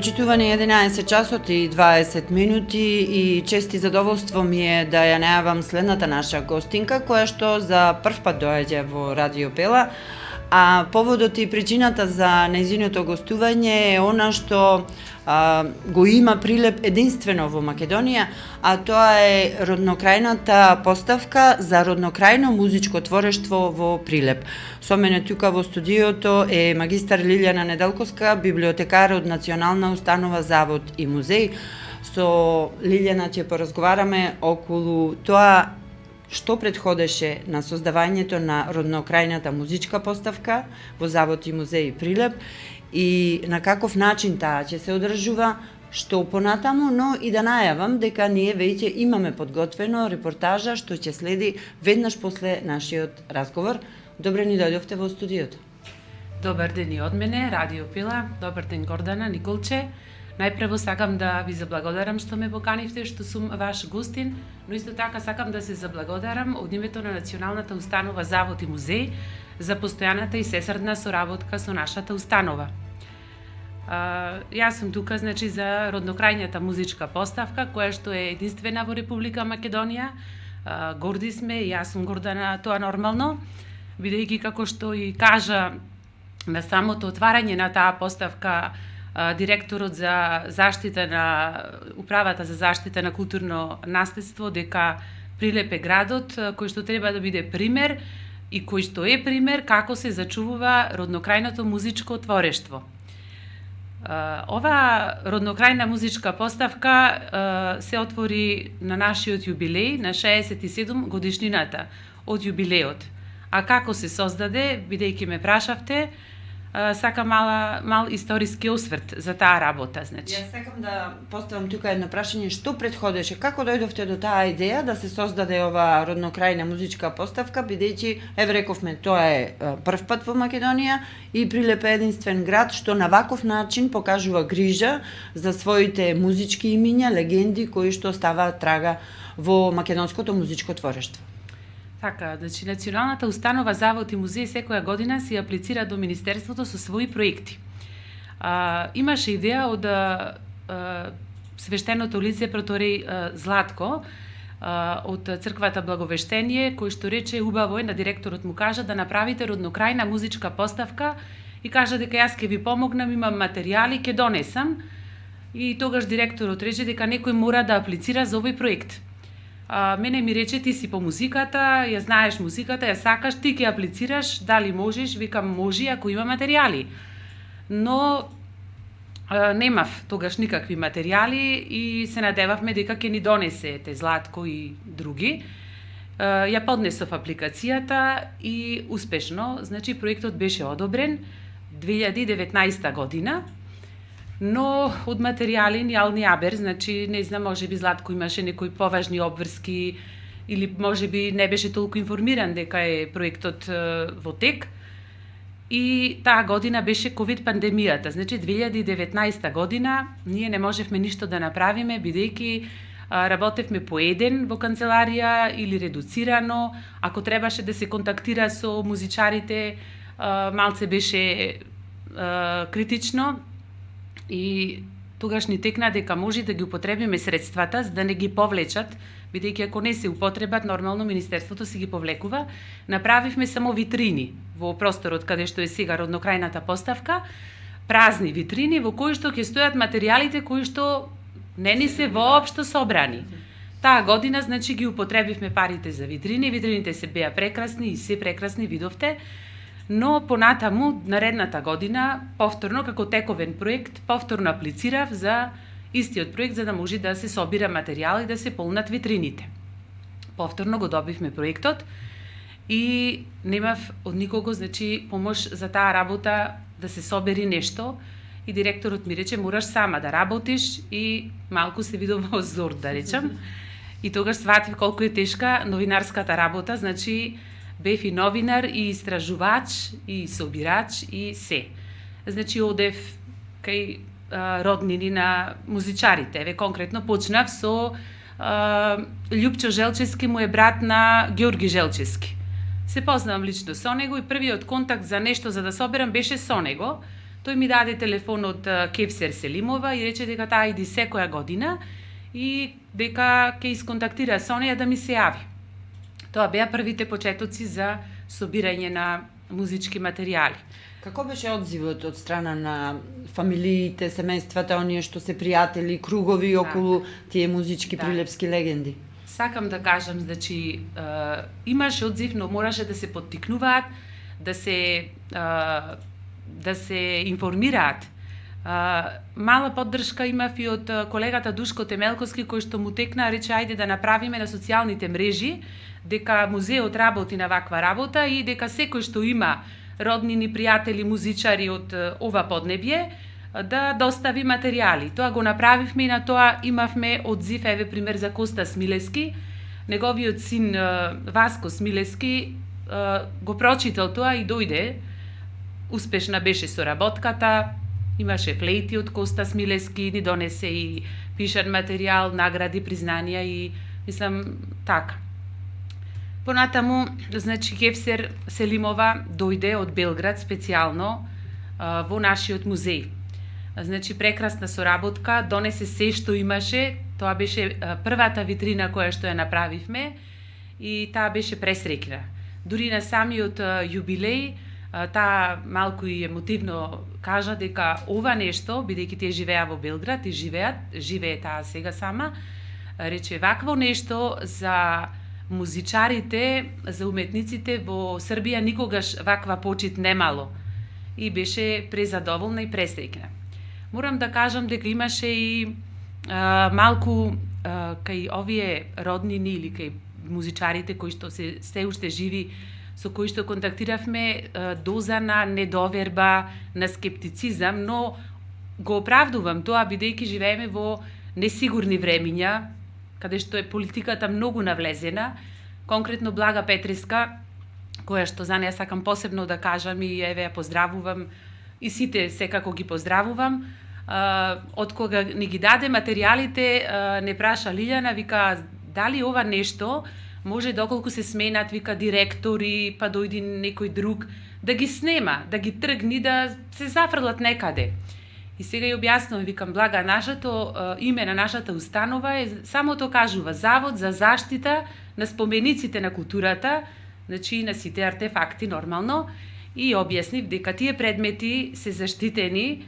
Почитувани 11 часот и 20 минути и чест и задоволство ми е да ја најавам следната наша гостинка, која што за прв пат доаѓа во Радио Пела, а поводот и причината за нејзиното гостување е она што го има Прилеп единствено во Македонија, а тоа е роднокрајната поставка за роднокрајно музичко творештво во Прилеп. Со мене тука во студиото е магистар Лилјана Неделковска, библиотекар од Национална установа Завод и музеј. Со Лилјана ќе поразговараме околу тоа што претходеше на создавањето на роднокрајната музичка поставка во Завод и музеј Прилеп и на каков начин таа ќе се одржува, што понатаму, но и да најавам дека ние веќе имаме подготвено репортажа што ќе следи веднаш после нашиот разговор. Добре ни дојдовте во студиото. Добар ден и од мене, Радио Пила. Добар ден, Гордана, Николче. Најпрво сакам да ви заблагодарам што ме поканивте, што сум ваш гостин, но исто така сакам да се заблагодарам од името на Националната установа Завод и музеј за постојаната и сесредна соработка со нашата установа. Јас сум тука за роднокрајната музичка поставка, која што е единствена во Република Македонија. Горди сме, и јас сум горда на тоа нормално, бидејќи како што и кажа на самото отварање на таа поставка директорот за заштита на Управата за заштита на културно наследство, дека Прилеп е градот кој што треба да биде пример и кој што е пример како се зачувува роднокрајното музичко творештво. Ова роднокрајна музичка поставка се отвори на нашиот јубилеј, на 67 годишнината од јубилеот. А како се создаде, бидејќи ме прашавте, сакам мал историски осврт за таа работа, Јас сакам да поставам тука едно прашање, што претходеше, како дојдовте до таа идеја да се создаде ова роднокрајна музичка поставка, бидејќи рековме тоа е прв пат во Македонија и Прилеп е единствен град што на ваков начин покажува грижа за своите музички имиња, легенди кои што ставаат трага во македонското музичко творештво. Така, Националната установа Завод и музеј секоја година си аплицира до Министерството со своји проекти. Имаше идеја од свештеното лице проторей Златко од црквата Благовештение, кој што рече убаво е, на директорот му кажа да направите роднокрајна музичка поставка и кажа дека јас ќе ви помогнам, имам материјали, ќе донесам. И тогаш директорот рече дека некој мора да аплицира за овој проект. Мене ми рече, ти си по музиката, ја знаеш музиката, ја сакаш, ти ќе аплицираш, дали можеш? Викам, може, ако има материјали. Но немав тогаш никакви материјали и се надевавме дека ќе ни донесете Златко и други. Ја поднесов апликацијата и успешно, проектот беше одобрен 2019 година. Но од материјали ни абер, не знам, може би Златко имаше некои поважни обврски или може би не беше толку информиран дека е проектот во тек. И таа година беше ковид пандемијата, 2019 година ние не можевме ништо да направиме, бидејќи работевме по еден во канцеларија или редуцирано, ако требаше да се контактира со музичарите, малце беше критично. И тогаш ни текна дека може да ги употребиме средствата за да не ги повлечат, бидејќи ако не се употребат, нормално Министерството си ги повлекува. Направивме само витрини во просторот каде што е сега роднокрајната поставка, празни витрини во кои што ќе стојат материјалите кои што не ни се воопшто собрани. Таа година, ги употребивме парите за витрини, витрините се беа прекрасни и се прекрасни, видовте. Но понатаму, наредната година, повторно, како тековен проект, повторно аплицирав за истиот проект, за да може да се собира материјал и да се полнат витрините. Повторно го добивме проектот и немав од никого, помош за таа работа да се собери нешто. И директорот ми рече, мораш сама да работиш и малку се видов зор, да речам. И тогаш сватив колку е тешка новинарската работа, бев и новинар, и истражувач, и собирач, и се. Одев кај роднини на музичарите. Конкретно почнав со Љупчо Желчевски, му е брат на Георги Желчевски. Се познавам лично со него и првиот контакт за нешто за да соберам беше со него. Тој ми даде телефон од Кевсер Селимова и рече дека таа иди секоја година и дека ќе исконтактира со неја да ми се јави. Тоа беа првите почетоци за собирање на музички материјали. Како беше одзивот од страна на фамилиите, семејствата, оние што се пријатели, кругови околу тие музички прилепски легенди? Сакам да кажам, значи, имаше одзив, но мораше да се поттикнуваат, да се информираат. Мала поддршка имав и од колегата Душко Темелковски, кој што му текна, рече ајде да направиме на социјалните мрежи дека музеот работи на ваква работа и дека секој што има роднини, пријатели, музичари од ова поднебје, да достави материјали. Тоа го направивме и на тоа имавме одзив, еве пример за Коста Смилески. Неговиот син Васко Смилески го прочитал тоа и дојде. Успешна беше соработката, имаше флейти од Коста Смилески, ни донесе и пишан материјал, награди, признанија и мислам така. Понатаму, значи, Кевсер Селимова дојде од Белград специјално во нашиот музеј. Значи, прекрасна соработка, донесе се што имаше, тоа беше првата витрина која што ја направивме и таа беше пресреќна. Дури на самиот јубилеј, таа малку и емотивно кажа дека ова нешто, бидејќи тие живеа во Белград и живее таа сега сама, рече вакво нешто за музичарите, за уметниците во Србија никогаш ваква почит немало и беше презадоволна и пресреќна. Морам да кажам дека имаше и малку кај овие роднини или кај музичарите кои што се уште живи, со кои што контактиравме, доза на недоверба, на скептицизам, но го оправдувам тоа бидејќи живееме во несигурни времиња, каде што е политиката многу навлезена, конкретно Блага Петреска, која што за неја сакам посебно да кажам и еве ја поздравувам и сите секако ги поздравувам. Од кога ни ги даде материјалите, не праша Лилјана, вика дали ова нешто може доколку се сменат, вика директори, па дојди некој друг, да ги снема, да ги тргни, да се зафрлат некаде. И сега ја објаснувам, викам, Блага, нашето име на нашата установа е, само тоа кажува, Завод за заштита на спомениците на културата, значи на сите артефакти нормално, и објаснив дека тие предмети се заштитени,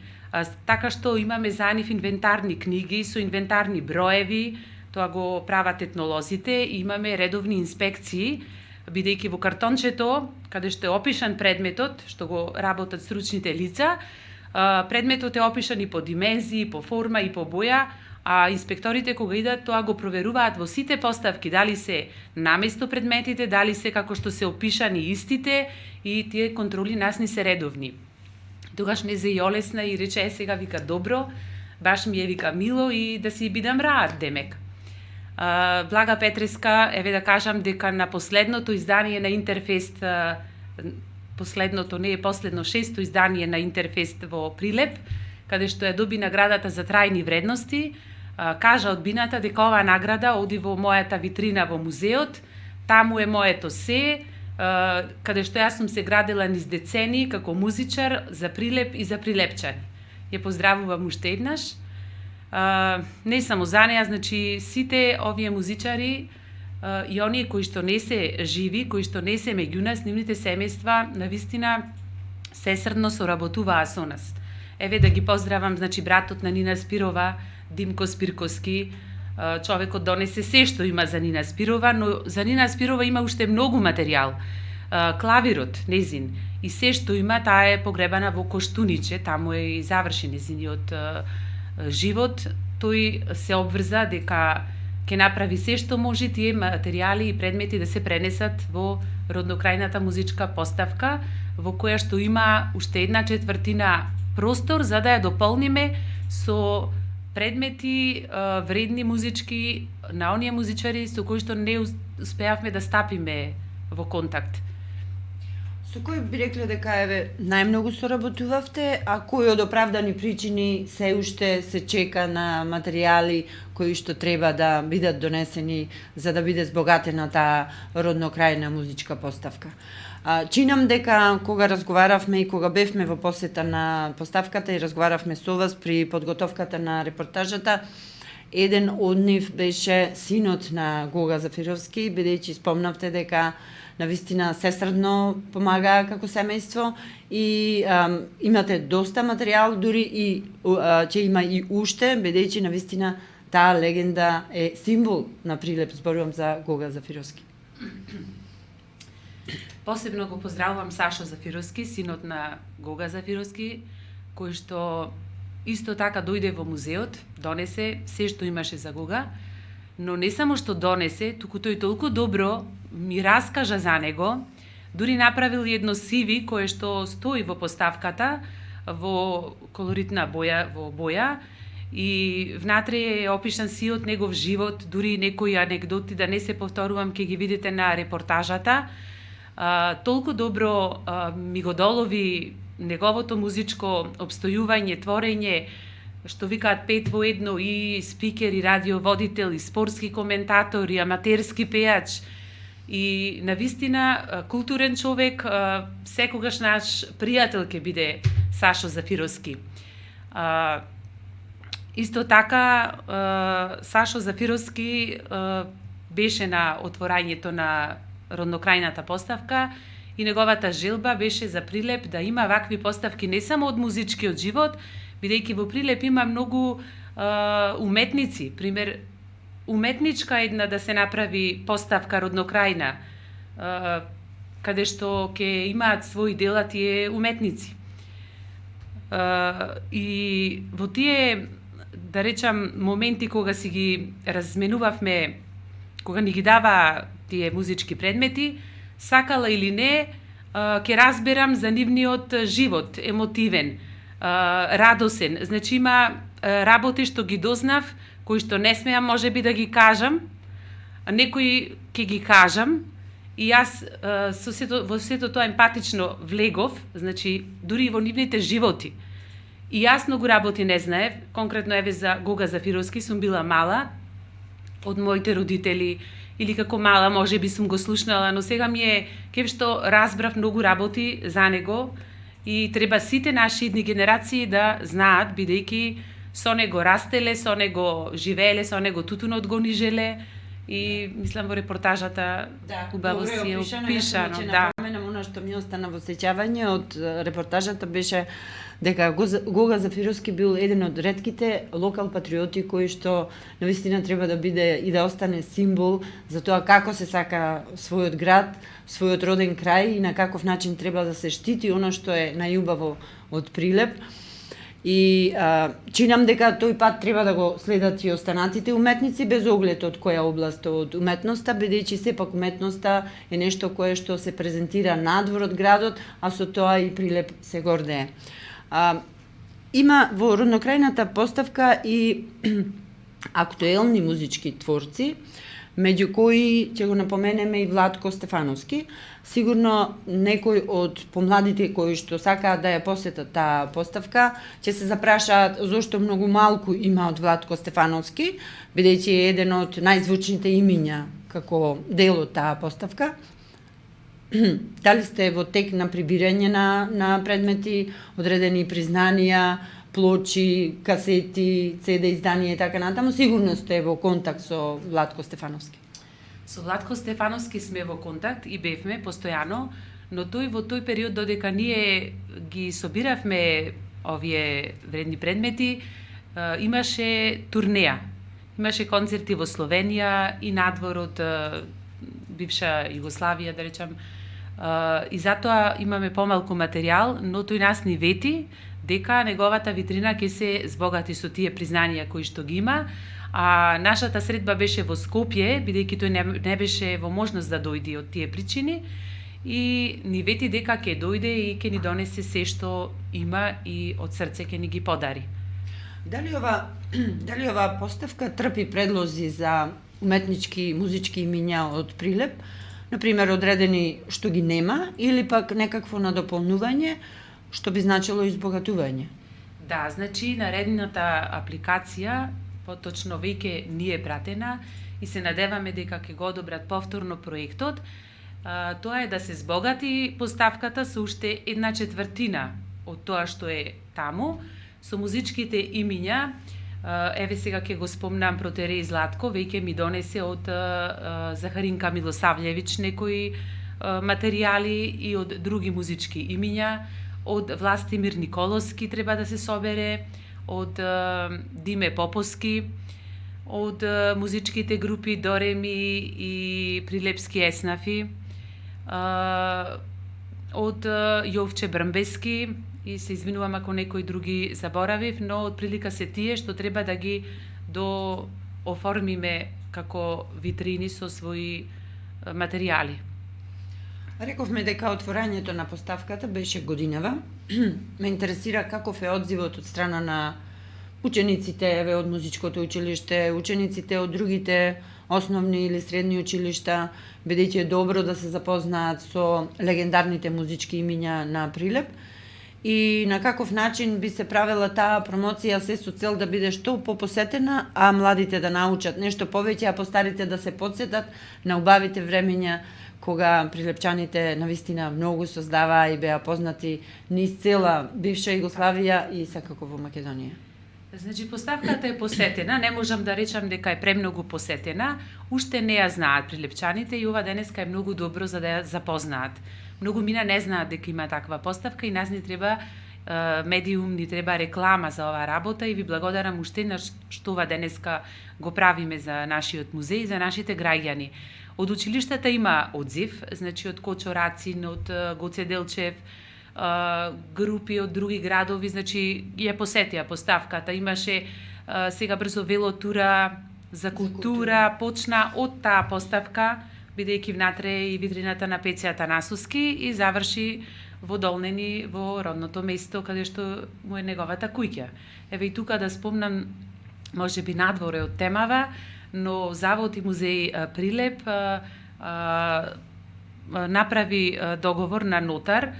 така што имаме за нив инвентарни книги со инвентарни броеви, тоа го прават етнолозите, и имаме редовни инспекции, бидејќи во картончето, каде што е опишан предметот, што го работат стручните лица, предметот е опишан и по димензии, по форма и по боја, а инспекторите кога идат тоа го проверуваат во сите поставки, дали се наместо предметите, дали се како што се опишани истите, и тие контроли нас ни се редовни. Тогаш не зе јолесна и рече, сега вика добро, баш ми е вика мило и да си бидам раат демек. Блага Петреска, еве да кажам дека на последното издание на Интерфест, последното, не е последно, 6-то издание на Интерфест во Прилеп, каде што ја доби наградата за трајни вредности, кажа одбината дека оваа награда оди во мојата витрина во музеот, таму е моето се, каде што јас сум се градила низ децени како музичар за Прилеп и за прилепчани. Ја поздравувам уште еднаш. Не само за неја, значи сите овие музичари и оние кои што не се живи, кои што не се меѓу нас, нивните семејства навистина сесрдно соработуваа со нас. Еве да ги поздравам, значи братот на Нина Спирова, Димко Спирковски, човекот донесе се што има за Нина Спирова, но за Нина Спирова има уште многу материјал. Клавирот, незин, и се што има, таа е погребана во Коштуниче, таму е и заврши незиниот живот. Тој се обврза дека ќе направи се што може тие материјали и предмети да се пренесат во роднокрајната музичка поставка, во која што има уште 1/4 простор за да ја дополниме со предмети вредни музички на оние музичари со кои што не успеавме да стапиме во контакт. Со кој би рекле дека еве најмногу соработувавте, а кои од оправдани причини се уште се чека на материјали кои што треба да бидат донесени за да биде збогатена таа роднокрајна музичка поставка? Чинам дека кога разговаравме и кога бевме во посета на поставката и разговаравме со вас при подготовката на репортажата, еден од нив беше синот на Гога Зафировски, бидејќи спомнавте дека навистина сесредно помагаа како семејство и имате доста материјал, дури и ќе има и уште, бидејќи навистина таа легенда е символ на Прилеп, зборувам за Гога Зафировски. Посебно го поздравувам Сашо Зафировски, синот на Гога Зафировски, кој што исто така дојде во музеот, донесе се што имаше за Гога, но не само што донесе, туку тој толку добро ми раскажа за него, дури направил едно CV кое што стои во поставката, во колоритна боја, и внатре е опишан сиот негов живот, дури некои анегдоти, да не се повторувам, ќе ги видите на репортажата. Толку добро ми го долови неговото музичко обстојување, творење, што викаат 5 во 1, и спикер, и радиоводител, и спортски коментатор, и аматерски пејач, и навистина културен човек, секогаш наш пријател ќе биде Сашо Зафировски. Исто така, Сашо Зафировски беше на отворањето на роднокрајната поставка и неговата желба беше за Прилеп да има вакви поставки не само од музичкиот живот, бидејќи во Прилеп има многу уметници, пример уметничка една да се направи поставка роднокрајна, каде што ќе имаат своји дела тие уметници. И во тие, да речам, моменти кога си ги разменувавме, кога ни ги дава тие музички предмети, сакала или не, ќе разберам за нивниот живот, емотивен, радосен. Значи има работи што ги дознав, кои што не смеам можеби да ги кажам, а некои ќе ги кажам, и јас во сето тоа емпатично влегов, значи дури и во нивните животи. И јас многу работи не знаев, конкретно еве за Гога Зафировски сум била мала, од моите родители, или како мала можеби сум го слушнала, но сега ми е кеп што разбрав многу работи за него и треба сите наши идни генерации да знаат, бидејќи со него растеле, со него живееле, со него тутунот го нижеле, и мислам во репортажата убаво си е опишано. Да, напоменам она што ми остана во сеќавање од репортажата беше дека Гога Зафировски бил еден од ретките локал патриоти кои што навистина треба да биде и да остане символ за тоа како се сака својот град, својот роден крај и на каков начин треба да се штити она што е најубаво од Прилеп. И чинам дека тој пат треба да го следат и останатите уметници без оглед од која област од уметноста, бидејќи сепак уметноста е нешто кое што се презентира надвор од градот, а со тоа и Прилеп се гордее. Има во роднокрајната поставка и актуелни музички творци, меѓу кои ќе го напоменеме и Владко Стефановски. Сигурно некој од помладите кои што сакаат да ја посетат таа поставка ќе се запрашаат зошто многу малку има од Владко Стефановски, бидејќи е еден од најзвучните имиња како дел од таа поставка. Дали сте во тек на прибирање на предмети, одредени признанија, плочи, касети, CD изданија и така натаму, сигурно сте во контакт со Владко Стефановски? Со Владко Стефановски сме во контакт и бевме постојано, но тој во тој период додека ние ги собиравме овие вредни предмети, имаше турнеја. Имаше концерти во Словенија и надвор од бивша Југославија, да речам, и затоа имаме помалку материјал, но тој нас ни вети дека неговата витрина ќе се збогати со тие признанија кои што ги има, а нашата средба беше во Скопје, бидејќи тој не беше во можност да дојде од тие причини, и ни вети дека ќе дојде и ќе ни донесе се што има и од срце ќе ни ги подари. Дали ова поставка трпи предлози за уметнички, музички имиња од Прилеп, например одредени што ги нема, или пак некакво надополнување, што би значило избогатување? Да, значи наредната апликација, поточно веќе ни е пратена и се надеваме дека ќе го одобрат повторно проектот. тоа е да се збогати поставката со уште 1/4 од тоа што е таму, со музичките имиња. Еве сега ќе го спомнам Протереј Златко, веќе ми донесе од Захаринка Милосављевич некои материјали и од други музички имиња, од Властимир Николовски треба да се собере, од Диме Поповски, од музичките групи Дореми и Прилепски еснафи, од Јовче Брмбески, и се извинувам ако некои други заборавив, но од прилика се тие што треба да ги оформиме како витрини со своји материјали. Рековме дека отворањето на поставката беше годинава. Ме интересира каков е одзивот од страна на учениците еве од музичкото училиште, учениците од другите основни или средни училишта, бидејќи е добро да се запознаат со легендарните музички имиња на Прилеп, и на каков начин би се правела таа промоција се со цел да биде што попосетена, а младите да научат нешто повеќе, а постарите да се подсетат на убавите времења кога прилепчаните навистина многу создаваа и беа познати низ цела бивша Југославија и секако во Македонија. Значи, поставката е посетена, не можам да речам дека е премногу посетена, уште не ја знаат прилепчаните и ова денеска е многу добро за да ја запознаат. Многу мина не знаат дека има таква поставка и нас ни треба медиум, ни треба реклама за оваа работа и ви благодарам уште еднаш што ова денеска го правиме за нашиот музеј и за нашите граѓани. Од училиштата има одзив, значи од Кочо Рацин, од Гоце Делчев, групи од други градови, значи ја посетија поставката. Имаше сега брзо велотура за култура, почна од таа поставка, бидејќи внатре и витрината на Пеце Атанасовски и заврши во Долнени, во родното место каде што му е неговата куќа. Еве и тука да спомнам, можеби надворе од темава, но Завод и музеј Прилеп направи договор на нотар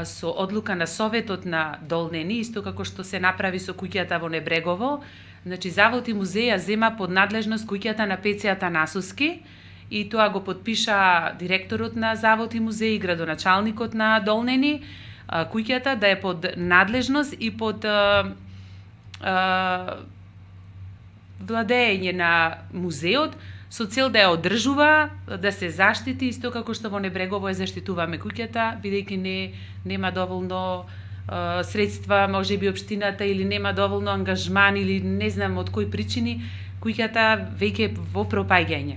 со одлука на Советот на Долнени, исто како што се направи со куќата во Небрегово. Значи, Завод и музеј ја зема под надлежност куќата на Пеце Атанасовски и тоа го подпиша директорот на Завод и музеј и градоначалникот на Долнени, куќата да е под надлежност и под владење на музеот, со цел да ја одржува, да се заштити, исто како што во Небрегово ја заштитуваме куќата, бидејќи нема доволно средства, може би општината, или нема доволно ангажман, или не знам од кои причини, куќата веќе во пропаѓање.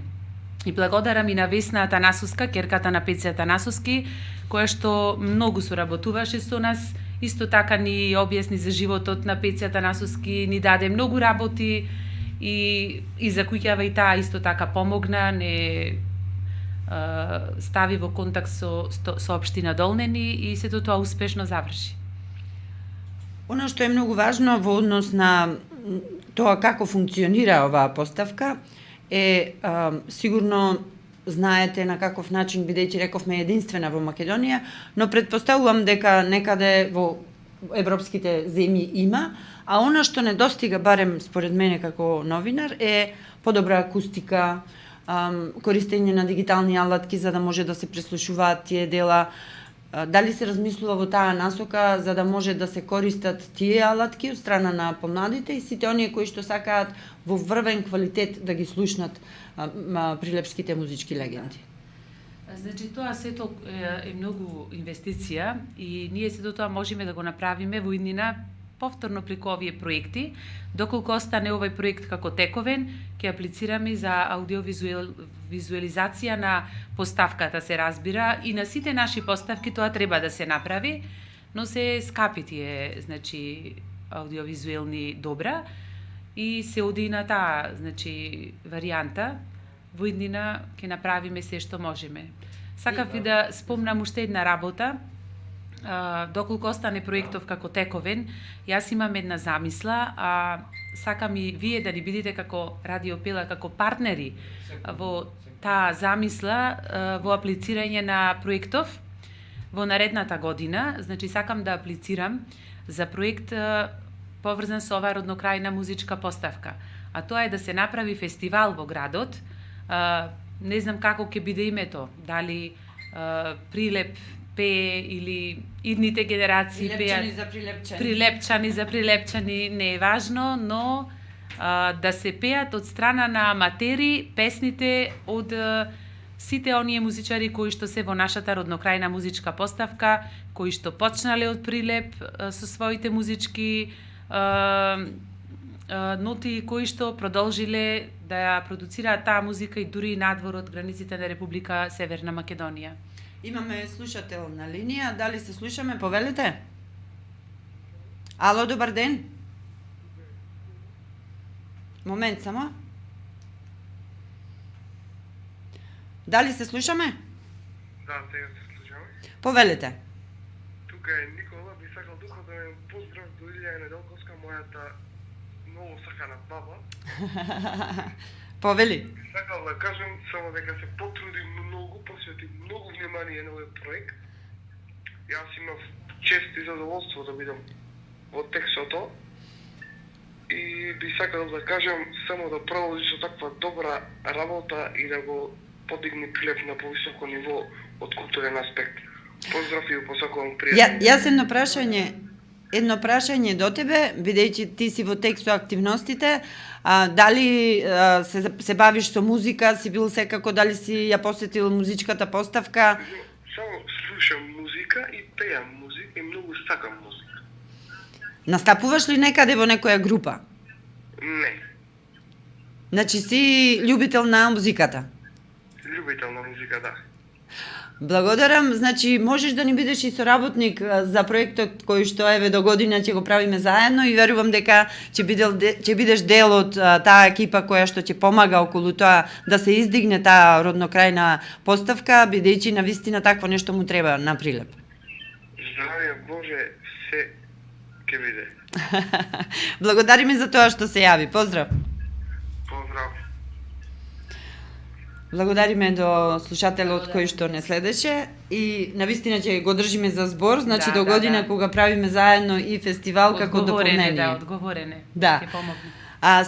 И благодарам и на Весна Атанасовска, керката на Пеце Атанасовски, која што многу соработуваше со нас, исто така ни објасни за животот на Пеце Атанасовски, ни даде многу работи, и за куќава и таа исто така помогна, не стави во контакт со општина Долнени и сето тоа успешно заврши. Она што е многу важно во однос на тоа како функционира оваа поставка е сигурно знаете на каков начин, бидејќи рековме единствена во Македонија, но претпоставувам дека некаде во европските земји има, а она што недостига, барем според мене како новинар, е подобра акустика, користење на дигитални алатки за да може да се преслушуваат тие дела. Дали се размислува во таа насока за да може да се користат тие алатки од страна на помладите и сите оние кои што сакаат во врвен квалитет да ги слушнат прилепските музички легенди? Значи, тоа сето е многу инвестиција и ние сето тоа можеме да го направиме во иднина повторно преку овие проекти. Доколку остане овој проект како тековен, ќе аплицираме за аудиовизуализација на поставката, се разбира, и на сите наши поставки тоа треба да се направи, но се скапи тие, значи, аудиовизуелни добра и се оди на таа, значи, варијанта. Во иднина ќе направиме се што можеме. Сакав и да спомнам уште една работа. Доколку остане проектов како тековен, јас имам една замисла, сакам и вие да ни бидите како Радио Пела, како партнери во таа замисла, во аплицирање на проектов во наредната година. Значи, сакам да аплицирам за проект поврзан со оваа роднокрајна музичка поставка. А тоа е да се направи фестивал во градот. Не знам како ќе биде името, дали Прилеп пее или идните генерации Прилепчани пеат за прилепчани. прилепчани за прилепчани, не е важно, но да се пеат од страна на аматери песните од сите оние музичари кои што се во нашата роднокрајна музичка поставка, кои што почнале од Прилеп со своите музички ноти, кои што продолжиле да ја продуцираат таа музика и дури надвор од границите на Република Северна Македонија. Имаме слушател на линија, дали се слушаме, повелете? Ало, добар ден. Момент само. Дали се слушаме? Да, сега се слушаме. Повелете. Тука е Никола, би сакал духа да ме поздрав до Илија Неделковска, мојата многу сакана баба. Повели. Би сакал да кажем само дека се потруди многу, посвети многу внимание на овој проект. Јас имав чест и задоволство да бидам во текстото и би сакал да кажем само да продолжи со таква добра работа и да го подигни Прилеп на повисоко ниво од културен аспект. Поздрав и го посакувам пријатно. Јас едно прашање до тебе, бидејќи ти си во тексту активностите, дали се бавиш со музика, си бил секако, дали си ја посетил музичката поставка? Само слушам музика и пеам музика и многу сакам музика. Настапуваш ли некаде во некоја група? Не, Значи си љубител на музиката. љубител на музика, да. Благодарам, значи можеш да ни бидеш и соработник за проектот кој што еве до година ќе го правиме заедно и верувам дека ќе бидеш дел од таа екипа која што ќе помага околу тоа да се издигне таа роднокрајна поставка, бидејќи навистина такво нешто му треба на Прилеп. Здравје Боже, се ќе биде. Благодариме за тоа што се јави. Поздрав. Поздрав. Благодариме до слушателот кој што не следеше и навистина ќе го држиме за збор, значи до година кога правиме заедно и фестивал како дополнение. Да, одговорене. Да. Ќе помогне.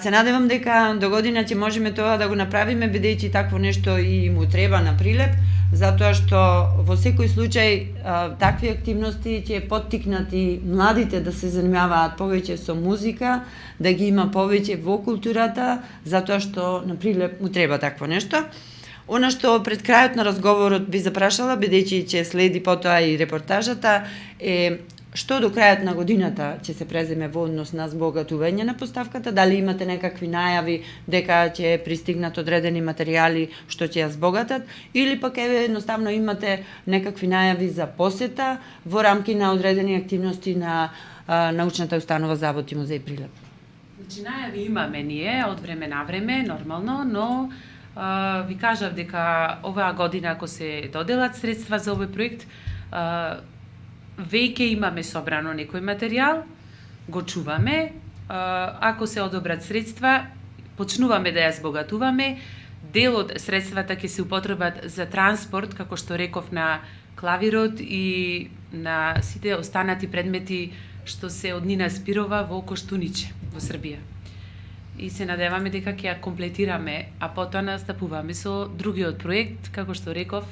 Се надевам дека до година ќе можеме тоа да го направиме, бидејќи такво нешто и му треба на Прилеп, затоа што во секој случај такви активности ќе поттикнат и младите да се занимаваат повеќе со музика, да ги има повеќе во културата, затоа што на Прилеп му треба такво нешто. Она што пред крајот на разговорот би запрашала, бидејќи ќе следи потоа и репортажата, е што до крајот на годината ќе се преземе во однос на збогатување на поставката, дали имате некакви најави дека ќе пристигнат одредени материјали што ќе ја збогатат, или пак еве едноставно имате некакви најави за посета во рамки на одредени активности на научната установа Завод и музеј Прилеп. Значи најави имаме ние од време на време, нормално, но ви кажав дека оваа година ако се доделат средства за овој проект, веќе имаме собрано некој материјал, го чуваме, ако се одобрат средства, почнуваме да ја збогатуваме, дел од средствата ќе се употребат за транспорт, како што реков, на клавирот и на сите останати предмети што се од Нина Спирова во Коштуниче, во Србија. И се надеваме дека ќе ја комплетираме, а потоа настапуваме со другиот проект, како што реков,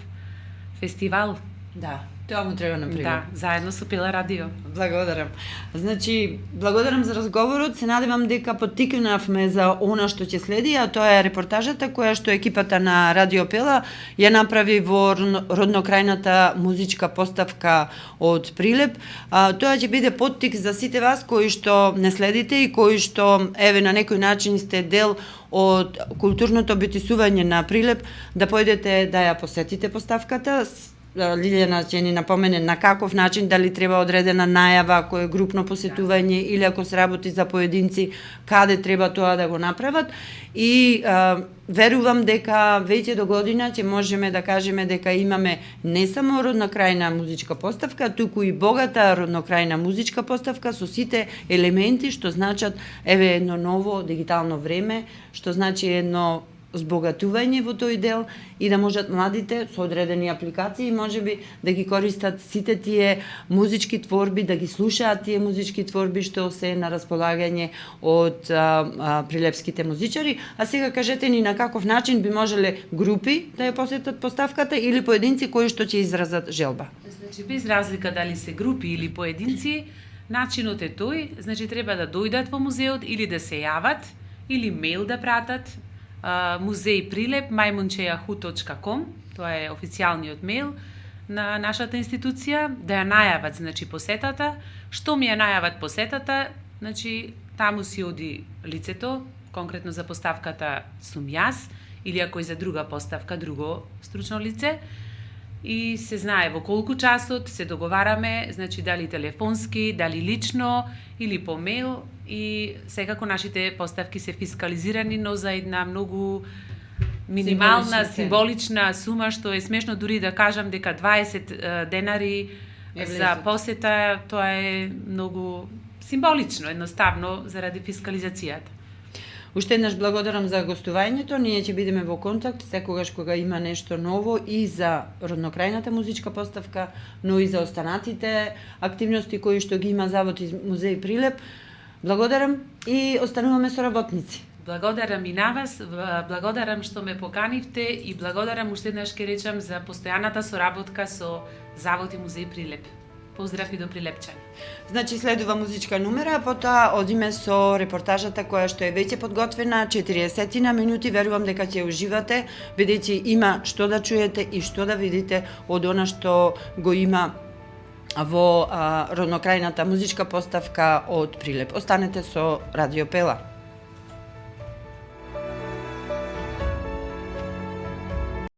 фестивал. Да, тоа му треба на Прилеп. Да, заедно со Пела Радио. Благодарам. Значи, благодарам за разговорот. Се надевам дека поттикнавме за она што ќе следи, а тоа е репортажата која што екипата на Радио Пела ја направи во роднокрајната музичка поставка од Прилеп. Тоа ќе биде поттик за сите вас кои што не следите и кои што еве на некој начин сте дел од културното битисување на Прилеп, да појдете да ја посетите поставката. Лилјана ќе ни напомене на каков начин, дали треба одредена најава, ако е групно посетување или ако се работи за поединци, каде треба тоа да го направат. И верувам дека веќе до година ќе можеме да кажеме дека имаме не само роднокрајна музичка поставка, туку и богата роднокрајна музичка поставка со сите елементи што значат еве едно ново дигитално време, што значи едно збогатување во тој дел и да можат младите со одредени апликации можеби да ги користат сите тие музички творби, да ги слушаат тие музички творби што се на располагање од прилепските музичари. А сега кажете ни на каков начин би можеле групи да ја посетат поставката или поединци кои што ќе изразат желба? Значи, без разлика дали се групи или поединци, начинот е тој, значи треба да дојдат во музеот или да се јават, или мејл да пратат, музеј Прилеп maimунчеjahu.com, тоа е официјалниот мејл на нашата институција, да ја најават, значи, посетата. Што ми ја најават посетата, значи, таму си оди лицето, конкретно за поставката сум јас, или ако е за друга поставка, друго стручно лице, и се знае во колку часот, се договараме, значи дали телефонски, дали лично или по мејл, и секако нашите поставки се фискализирани, но за една многу минимална, символична сума, што е смешно дури да кажам дека 20 денари за посета, тоа е многу символично, едноставно, заради фискализацијата. Уште еднаш благодарам за гостувањето. Ние ќе бидеме во контакт секогаш кога има нешто ново и за роднокрајната музичка поставка, но и за останатите активности кои што ги има Завод и Музеј Прилеп. Благодарам и остануваме соработници. Благодарам и на вас, благодарам што ме поканивте и благодарам уште еднаш ке речам за постојаната соработка со Завод и Музеј Прилеп. Поздрав и до Прилепчани. Значи следува музичка номера, а потоа одиме со репортажата која што е веќе подготвена, 40 минути, верувам дека ќе уживате, бидејќи има што да чуете и што да видите од она што го има во роднокрајната музичка поставка од Прилеп. Останете со Радио Пела.